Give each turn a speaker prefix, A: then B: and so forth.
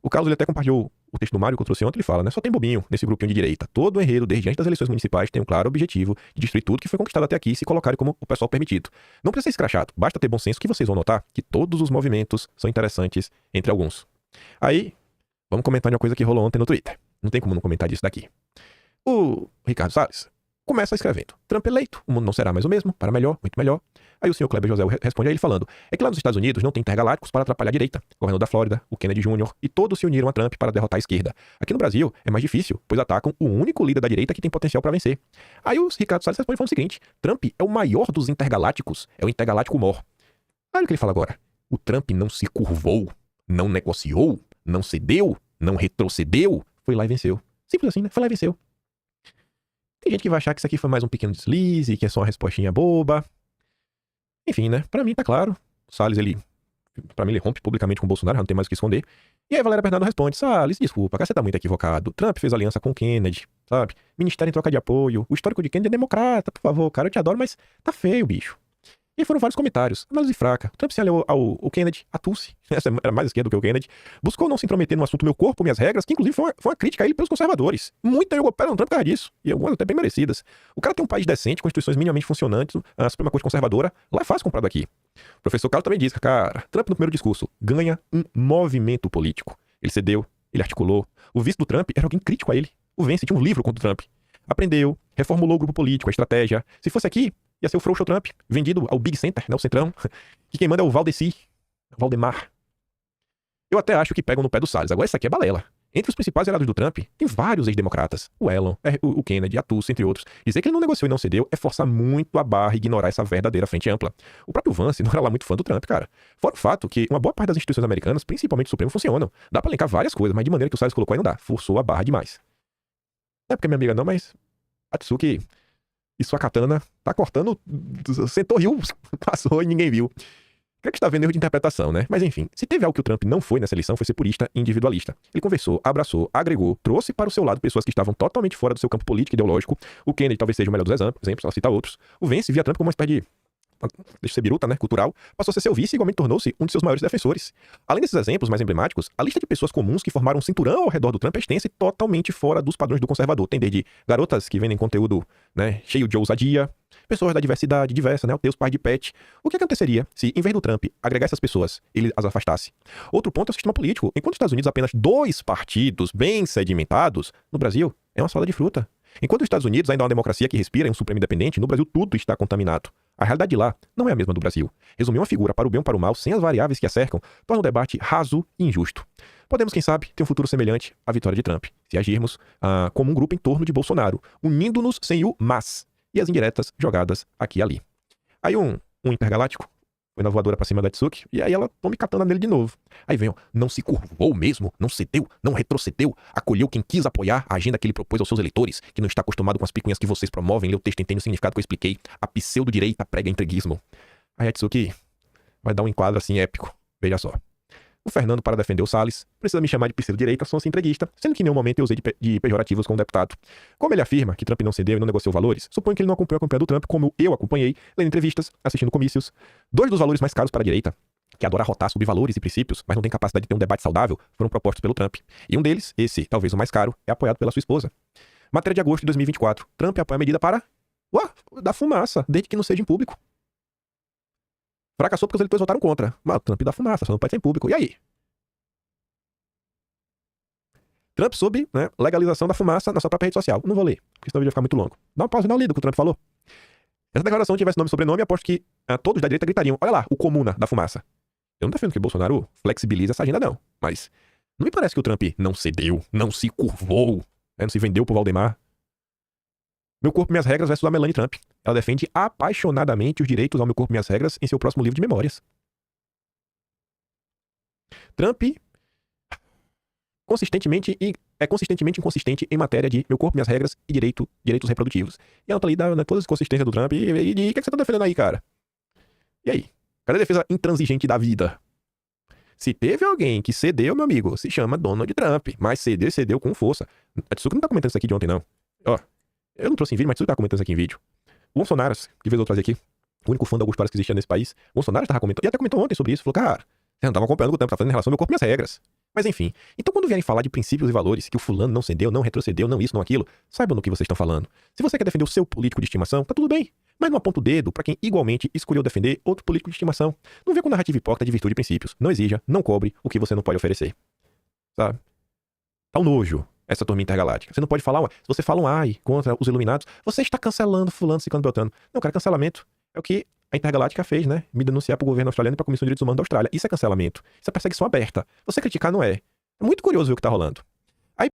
A: O Carlos ele até compartilhou o texto do Mário que eu trouxe ontem, ele fala, né? Só tem bobinho nesse grupinho de direita. Todo o enredo, desde antes das eleições municipais, tem um claro objetivo de destruir tudo que foi conquistado até aqui e se colocarem como o pessoal permitido. Não precisa ser escrachado, basta ter bom senso que vocês vão notar que todos os movimentos são interessantes entre alguns. Aí, vamos comentar de uma coisa que rolou ontem no Twitter. Não tem como não comentar disso daqui. O Ricardo Salles começa escrevendo: Trump eleito, o mundo não será mais o mesmo, para melhor, muito melhor. Aí o senhor Kleber José responde a ele falando: é que lá nos Estados Unidos não tem intergalácticos para atrapalhar a direita. O governador da Flórida, o Kennedy Jr. e todos se uniram a Trump para derrotar a esquerda. Aqui no Brasil é mais difícil, pois atacam o único líder da direita que tem potencial para vencer. Aí o Ricardo Salles responde falando o seguinte: Trump é o maior dos intergalácticos, é o intergaláctico mor. Olha o que ele fala agora: o Trump não se curvou, não negociou, não cedeu, não retrocedeu, foi lá e venceu. Simples assim, né? Foi lá e venceu. Tem gente que vai achar que isso aqui foi mais um pequeno deslize, que é só uma respostinha boba. Enfim, né? Pra mim tá claro. O Salles, pra mim, ele rompe publicamente com o Bolsonaro, não tem mais o que esconder. E aí a Valéria Bernardo responde: Salles, desculpa, cara, você tá muito equivocado. Trump fez aliança com Kennedy, sabe? Ministério em troca de apoio. O histórico de Kennedy é democrata, por favor, cara, eu te adoro, mas tá feio, bicho. E aí foram vários comentários. Análise fraca. Trump se aliou ao Kennedy, a Tulsi, essa era mais esquerda do que o Kennedy. Buscou não se intrometer no assunto Meu Corpo, Minhas Regras, que inclusive foi uma crítica a ele pelos conservadores. Muita jogou pedra no Trump por causa disso. E algumas até bem merecidas. O cara tem um país decente, constituições minimamente funcionantes, a Suprema Corte conservadora. Lá é fácil comprar daqui. O professor Carlos também diz, cara, Trump no primeiro discurso ganha um movimento político. Ele cedeu, ele articulou. O vice do Trump era alguém crítico a ele. O Vence tinha um livro contra o Trump. Aprendeu, reformulou o grupo político, a estratégia. Se fosse aqui, ia ser o Frouxo Trump, vendido ao Big Center, né, o Centrão, que quem manda é o Valdemar. Eu até acho que pegam no pé do Salles. Agora, isso aqui é balela. Entre os principais aliados do Trump, tem vários ex-democratas. O Elon, o Kennedy, a Tulsi, entre outros. Dizer que ele não negociou e não cedeu é forçar muito a barra e ignorar essa verdadeira frente ampla. O próprio Vance não era lá muito fã do Trump, cara. Fora o fato que uma boa parte das instituições americanas, principalmente o Supremo, funcionam. Dá pra elencar várias coisas, mas de maneira que o Salles colocou aí não dá. Forçou a barra demais. Não é porque minha amiga não, mas Atsuki e sua katana tá cortando, sentou, riu, passou e ninguém viu. Creio que está vendo erro de interpretação, né? Mas enfim, se teve algo que o Trump não foi nessa eleição, foi ser purista e individualista. Ele conversou, abraçou, agregou, trouxe para o seu lado pessoas que estavam totalmente fora do seu campo político e ideológico. O Kennedy talvez seja o melhor dos exemplos, ela cita outros. O Vance via Trump como uma espécie de, deixa eu ser biruta, né, cultural, passou a ser seu vice e igualmente tornou-se um de seus maiores defensores. Além desses exemplos mais emblemáticos, a lista de pessoas comuns que formaram um cinturão ao redor do Trump é extensa e totalmente fora dos padrões do conservador. Tem desde garotas que vendem conteúdo, né, cheio de ousadia, pessoas da diversidade diversa, né, o Deus pai de pet. O que aconteceria se, em vez do Trump agregar essas pessoas, ele as afastasse? Outro ponto é o sistema político. Enquanto nos Estados Unidos apenas 2 partidos bem sedimentados, no Brasil é uma salada de fruta. Enquanto os Estados Unidos ainda é uma democracia que respira em um Supremo independente, no Brasil tudo está contaminado. A realidade de lá não é a mesma do Brasil. Resumir uma figura para o bem ou para o mal, sem as variáveis que a cercam, torna o debate raso e injusto. Podemos, quem sabe, ter um futuro semelhante à vitória de Trump, se agirmos como um grupo em torno de Bolsonaro, unindo-nos sem o mas e as indiretas jogadas aqui e ali. Aí um intergaláctico foi na voadora pra cima da Tsuki, e aí ela toma katana nele de novo. Aí vem, ó, não se curvou mesmo, não cedeu, não retrocedeu, acolheu quem quis apoiar a agenda que ele propôs aos seus eleitores, que não está acostumado com as picuinhas que vocês promovem, lê o texto, entende o significado que eu expliquei, a pseudo-direita prega entreguismo. Aí a Tsuki vai dar um enquadro assim épico, veja só. O Fernando, para defender o Salles, precisa me chamar de pseudo-direita, sou assim entreguista, sendo que em nenhum momento eu usei de pejorativos com o deputado. Como ele afirma que Trump não cedeu e não negociou valores, suponho que ele não acompanhou a campanha do Trump como eu acompanhei, lendo entrevistas, assistindo comícios. 2 dos valores mais caros para a direita, que adora rotar sobre valores e princípios, mas não tem capacidade de ter um debate saudável, foram propostos pelo Trump. E um deles, esse talvez o mais caro, é apoiado pela sua esposa. Matéria de agosto de 2024. Trump apoia a medida para da fumaça, desde que não seja em público. Fracassou porque os eleitores votaram contra. Mas o Trump dá fumaça, só não pode ser em público. E aí? Trump sob, né, legalização da fumaça na sua própria rede social. Não vou ler, porque senão o vídeo vai ficar muito longo. Dá uma pausa e dá uma lida do que o Trump falou. Se essa declaração tivesse nome e sobrenome, aposto que todos da direita gritariam: olha lá, o comuna da fumaça. Eu não defendo que Bolsonaro flexibilize essa agenda, não. Mas não me parece que o Trump não cedeu, não se curvou, não se vendeu pro Valdemar. Meu Corpo, Minhas Regras versus a Melanie Trump. Ela defende apaixonadamente os direitos ao Meu Corpo, Minhas Regras em seu próximo livro de memórias. Trump consistentemente inconsistente em matéria de Meu Corpo, Minhas Regras e direitos reprodutivos. E ela tá ali dando toda a inconsistência do Trump. E o que você tá defendendo aí, cara? E aí? Cadê a defesa intransigente da vida? Se teve alguém que cedeu, meu amigo, se chama Donald Trump. Mas cedeu com força. A Tsuki não tá comentando isso aqui de ontem, não. Ó, eu não trouxe em vídeo, mas Tsuki tá comentando isso aqui em vídeo. O Bolsonaro, que vez eu trazer aqui, o único fã da Augusto Aras que existia nesse país, o Bolsonaro estava comentando, e até comentou ontem sobre isso, falou, cara, você não tava acompanhando o que o Trump tá fazendo em relação ao Meu Corpo, Minhas Regras. Mas enfim, então quando vierem falar de princípios e valores, que o fulano não cedeu, não retrocedeu, não isso, não aquilo, saibam no que vocês estão falando. Se você quer defender o seu político de estimação, tá tudo bem. Mas não aponta o dedo pra quem igualmente escolheu defender outro político de estimação. Não vê com narrativa hipócrita de virtude e princípios. Não exija, não cobre o que você não pode oferecer. Sabe? Tá um nojo essa turma intergaláctica. Você não pode falar, se você fala um ai contra os iluminados, você está cancelando fulano, ciclano, beltrano. Não, cara, cancelamento é o que a Intergaláctica fez, né? Me denunciar pro governo australiano e pra Comissão de Direitos Humanos da Austrália. Isso é cancelamento. Isso é perseguição aberta. Você criticar não é. É muito curioso ver o que tá rolando.